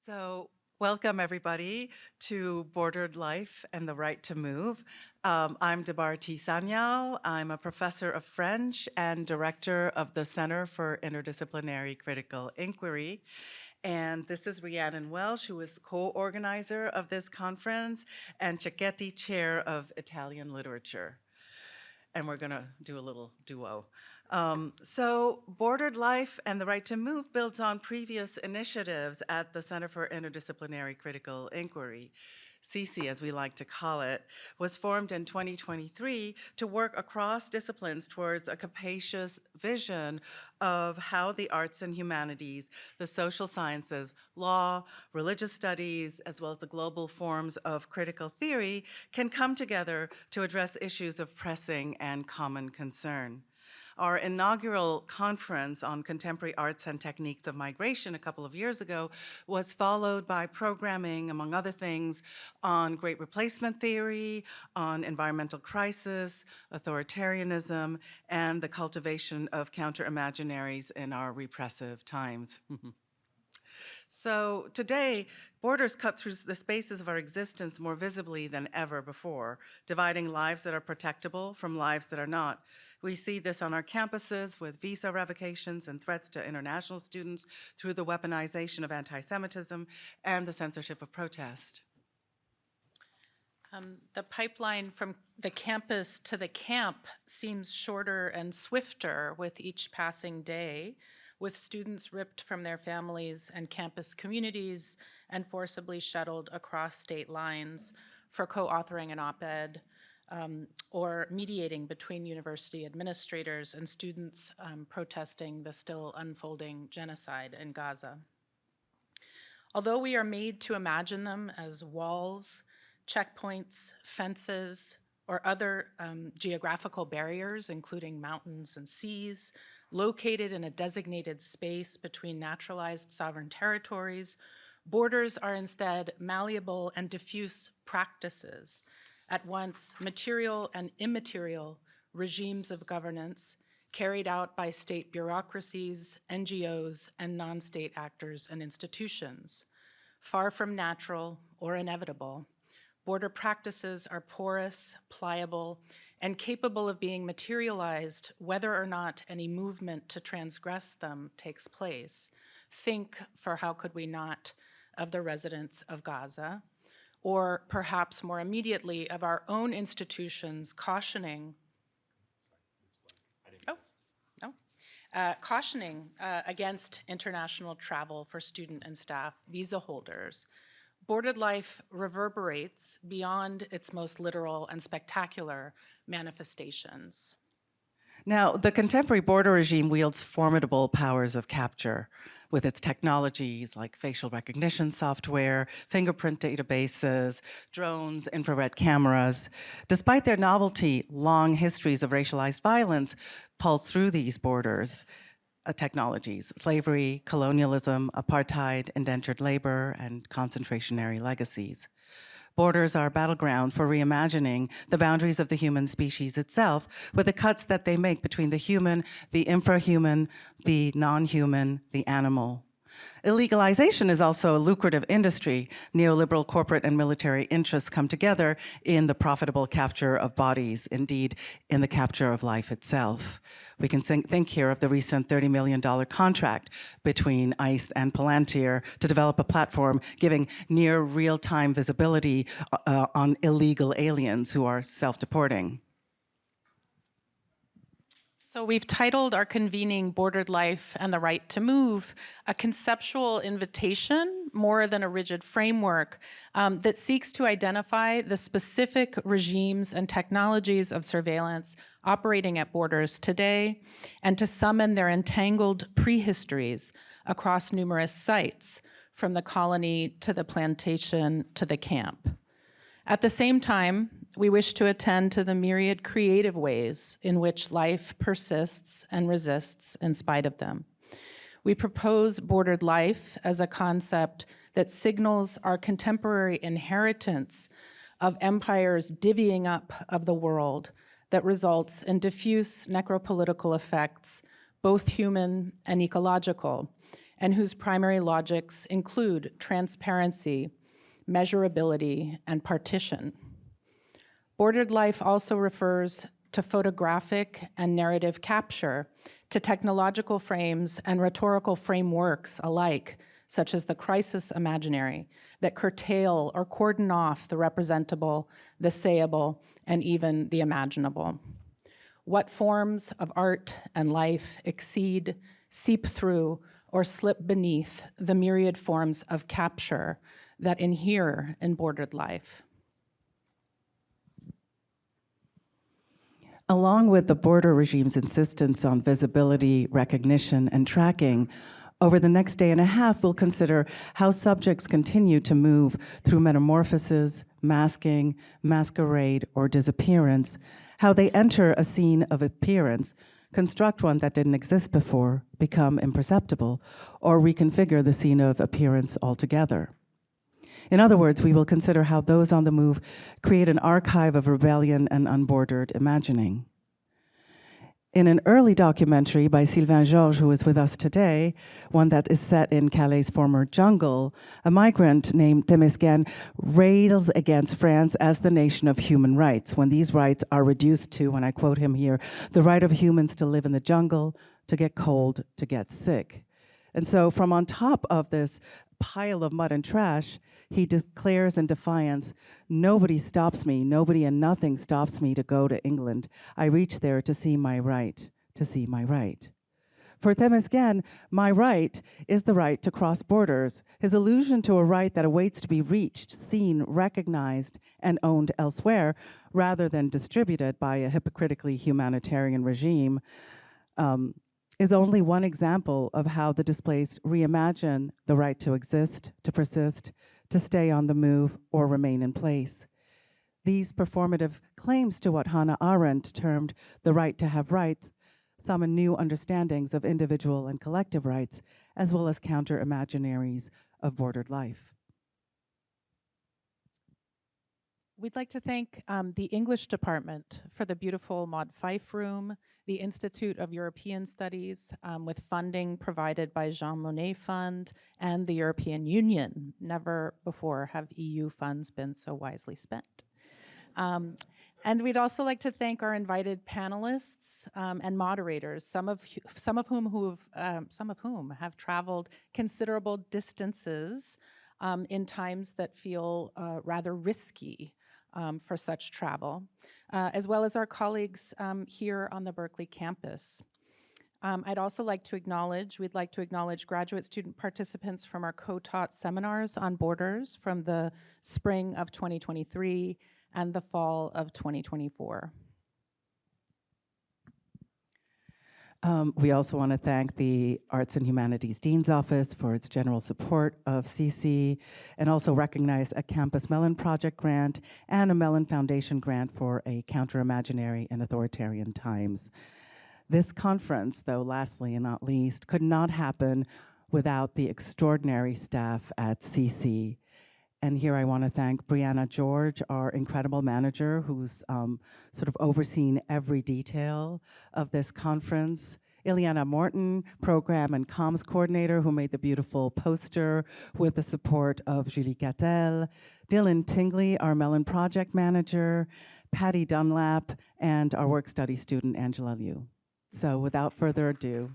So, welcome everybody to Bordered Life and the Right to Move. I'm Debarati Sanyal. I'm a professor of French and director of the Center for Interdisciplinary Critical Inquiry. And this is Rhiannon Welch, who is co-organizer of this conference, and Cecchetti, chair of Italian literature. And we're gonna do a little duo. So Bordered Life and the Right to Move builds on previous initiatives at the Center for Interdisciplinary Critical Inquiry. CC, as we like to call it, was formed in 2023 to work across disciplines towards a capacious vision of how the arts and humanities, the social sciences, law, religious studies, as well as the global forms of critical theory can come together to address issues of pressing and common concern. Our inaugural conference on contemporary arts and techniques of migration a couple of years ago was followed by programming, among other things, on great replacement theory, on environmental crisis, authoritarianism, and the cultivation of counter-imaginaries in our repressive times. So today, borders cut through the spaces of our existence more visibly than ever before, dividing lives that are protectable from lives that are not. We see this on our campuses with visa revocations and threats to international students through the weaponization of anti-Semitism and the censorship of protest. The pipeline from the campus to the camp seems shorter and swifter with each passing day, with students ripped from their families and campus communities and forcibly shuttled across state lines for co-authoring an op-ed or mediating between university administrators and students protesting the still unfolding genocide in Gaza. Although we are made to imagine them as walls, checkpoints, fences, or other geographical barriers, including mountains and seas, located in a designated space between naturalized sovereign territories, borders are instead malleable and diffuse practices, at once material and immaterial regimes of governance carried out by state bureaucracies, NGOs, and non-state actors and institutions. Far from natural or inevitable, border practices are porous, pliable, and capable of being materialized whether or not any movement to transgress them takes place. Think, for how could we not, of the residents of Gaza, or perhaps more immediately of our own institutions cautioning against international travel for student and staff visa holders. Bordered life reverberates beyond its most literal and spectacular manifestations. Now, the contemporary border regime wields formidable powers of capture with its technologies like facial recognition software, fingerprint databases, drones, infrared cameras. Despite their novelty, long histories of racialized violence pulse through these borders. Technologies, slavery, colonialism, apartheid, indentured labor, and concentrationary legacies. Borders are a battleground for reimagining the boundaries of the human species itself with the cuts that they make between the human, the infrahuman, the non-human, the animal. Illegalization is also a lucrative industry. Neoliberal corporate and military interests come together in the profitable capture of bodies, indeed, in the capture of life itself. We can think here of the recent $30 million contract between ICE and Palantir to develop a platform giving near real-time visibility on illegal aliens who are self-deporting. So we've titled our convening Bordered Life and the Right to Move, a conceptual invitation more than a rigid framework that seeks to identify the specific regimes and technologies of surveillance operating at borders today and to summon their entangled prehistories across numerous sites, from the colony to the plantation to the camp. At the same time, we wish to attend to the myriad creative ways in which life persists and resists in spite of them. We propose bordered life as a concept that signals our contemporary inheritance of empires divvying up of the world that results in diffuse necropolitical effects, both human and ecological, and whose primary logics include transparency, measurability, and partition. Bordered life also refers to photographic and narrative capture, to technological frames and rhetorical frameworks alike, such as the crisis imaginary, that curtail or cordon off the representable, the sayable, and even the imaginable. What forms of art and life exceed, seep through, or slip beneath the myriad forms of capture that inhere in bordered life? Along with the border regime's insistence on visibility, recognition, and tracking, over the next day and a half, we'll consider how subjects continue to move through metamorphosis, masking, masquerade, or disappearance, how they enter a scene of appearance, construct one that didn't exist before, become imperceptible, or reconfigure the scene of appearance altogether. In other words, we will consider how those on the move create an archive of rebellion and unbordered imagining. In an early documentary by Sylvain Georges, who is with us today, one that is set in Calais' former jungle, a migrant named Temesgen rails against France as the nation of human rights, when these rights are reduced to, and I quote him here, the right of humans to live in the jungle, to get cold, to get sick. And so from on top of this pile of mud and trash, he declares in defiance, nobody stops me, nobody and nothing stops me to go to England. I reach there to see my right, to see my right. For Temesgen, my right is the right to cross borders, his allusion to a right that awaits to be reached, seen, recognized, and owned elsewhere, rather than distributed by a hypocritically humanitarian regime, is only one example of how the displaced reimagine the right to exist, to persist, to stay on the move, or remain in place. These performative claims to what Hannah Arendt termed the right to have rights summon new understandings of individual and collective rights, as well as counter-imaginaries of bordered life. We'd like to thank the English department for the beautiful Maud Fife room, the Institute of European Studies with funding provided by Jean Monnet Fund and the European Union. Never before have EU funds been so wisely spent. And we'd also like to thank our invited panelists and moderators, some of whom have traveled considerable distances in times that feel rather risky for such travel, as well as our colleagues here on the Berkeley campus. We'd like to acknowledge graduate student participants from our co-taught seminars on borders from the spring of 2023 and the fall of 2024. We also want to thank the Arts and Humanities Dean's Office for its general support of CC, and also recognize a Campus Mellon Project grant and a Mellon Foundation grant for a counter-imaginary in authoritarian times. This conference, though, lastly and not least, could not happen without the extraordinary staff at CC. And here I want to thank Brianna George, our incredible manager, who's sort of overseen every detail of this conference. Ileana Morton, program and comms coordinator, who made the beautiful poster with the support of Julie Cattel. Dylan Tingley, our Mellon project manager. Patty Dunlap, and our work study student, Angela Liu. So without further ado,